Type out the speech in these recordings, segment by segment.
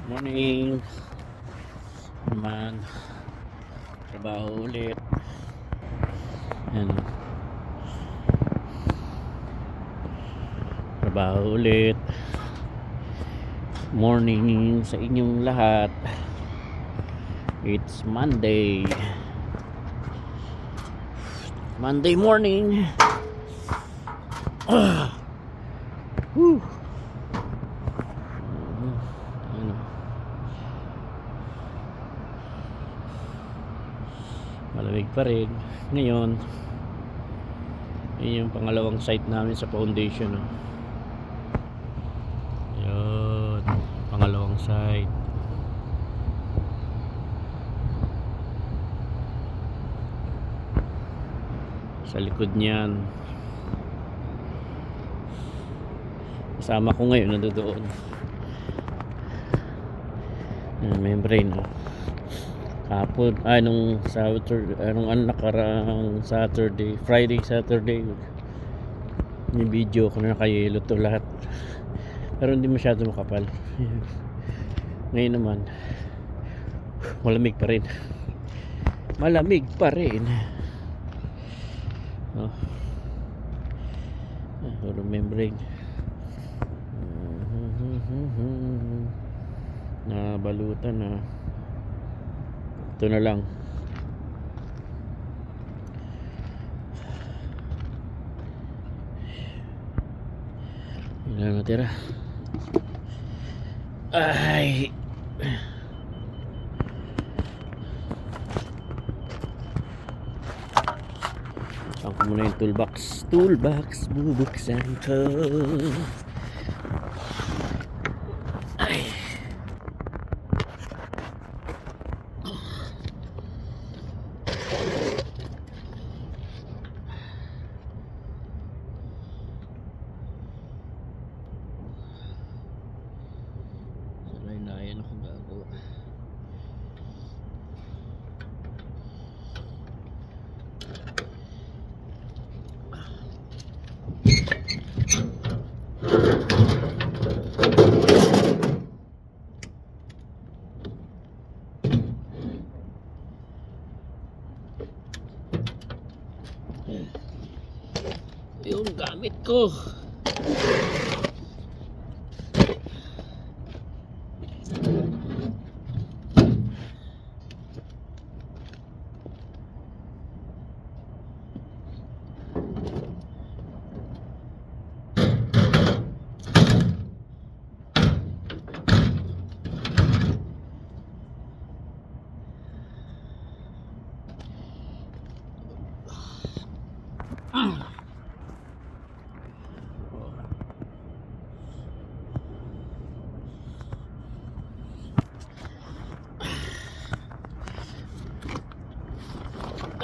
Morning naman, trabaho ulit. Yan, trabaho ulit. Morning sa inyong lahat. It's Monday morning. Whew. Ano, malamig pa rin ngayon. Yun yung pangalawang site namin sa foundation, no? Yun, pangalawang site. Sa likod niyan, kasama ko ngayon nandoon. Membrane, no? Kapon, nung nakaraang Friday, yung video ko na nakayelo to lahat, pero hindi masyado makapal. Ngayon naman malamig pa rin, oh. Membrane na balutan na. Ito na lang. Yun na natira. Ay, saan ko muna yung toolbox bubuksan ko. Ay, ako gagawa. Yung gamit ko.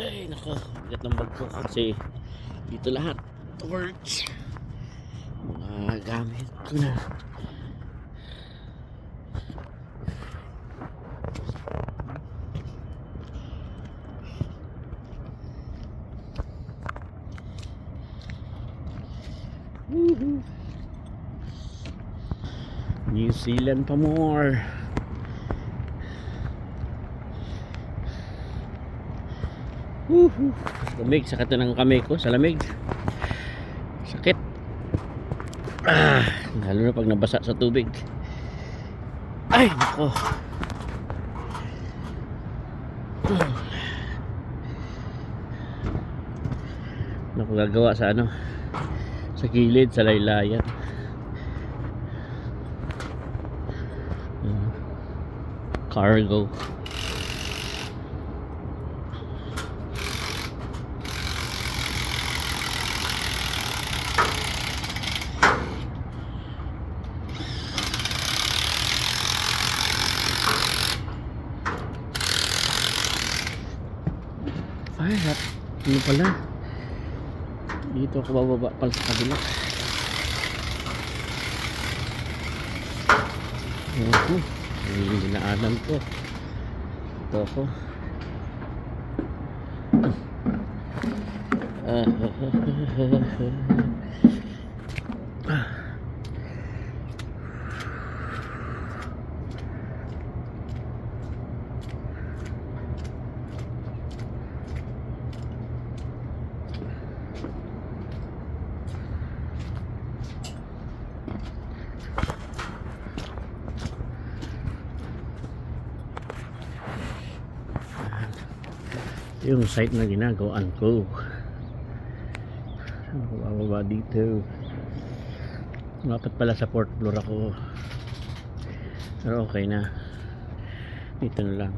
Ay nako, bigat ng bag ko kasi dito lahat torch, mga gamit ko na. New Zealand pa more. Lamig, sakit na ng kamay ko sa lamig. Sakit. Lalo na pag nabasa sa tubig. Ay nako. Naku, gagawa sa sa gilid, sa laylayan. Cargo. Ay, ano pala? Dito ako bababa pala sa kabila. Yung dinaanan ko. Ito ako. yung site na ginagawaan ko. Ano ko bababa dito? Dapat pala sa 4th floor ako, pero okay na, dito na lang.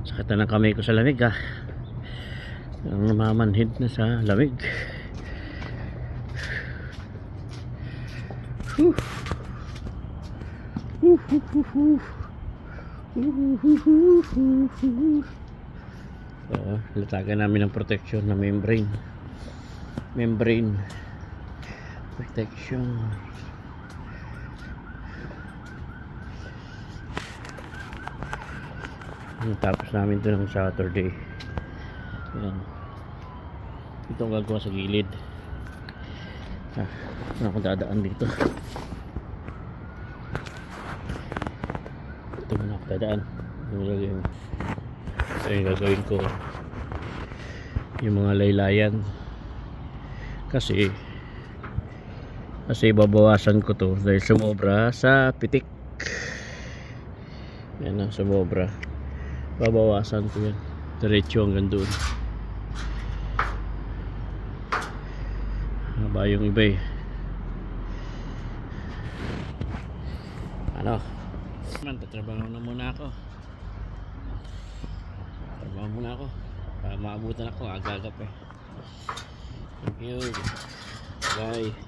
Sakit na ng kamay ko sa lamig ah. Namamanhid na sa lamig. Latagan namin ng protection na membrane protection. Tapos namin ito ng Saturday. Yan. Ito ang gagawa sa gilid. Ano akong dadaan dito? Ito muna ako dadaan. Ito yung gagawin ko, yung mga laylayan, kasi babawasan ko to dahil sumobra sa pitik. Yan na, sumobra, babawasan ko yan diretso hanggang doon. Haba yung iba eh. Ano man, tatrabaho na muna ako. Trabaho muna ako para maabutan ako agad-agad eh. Thank you. Bye.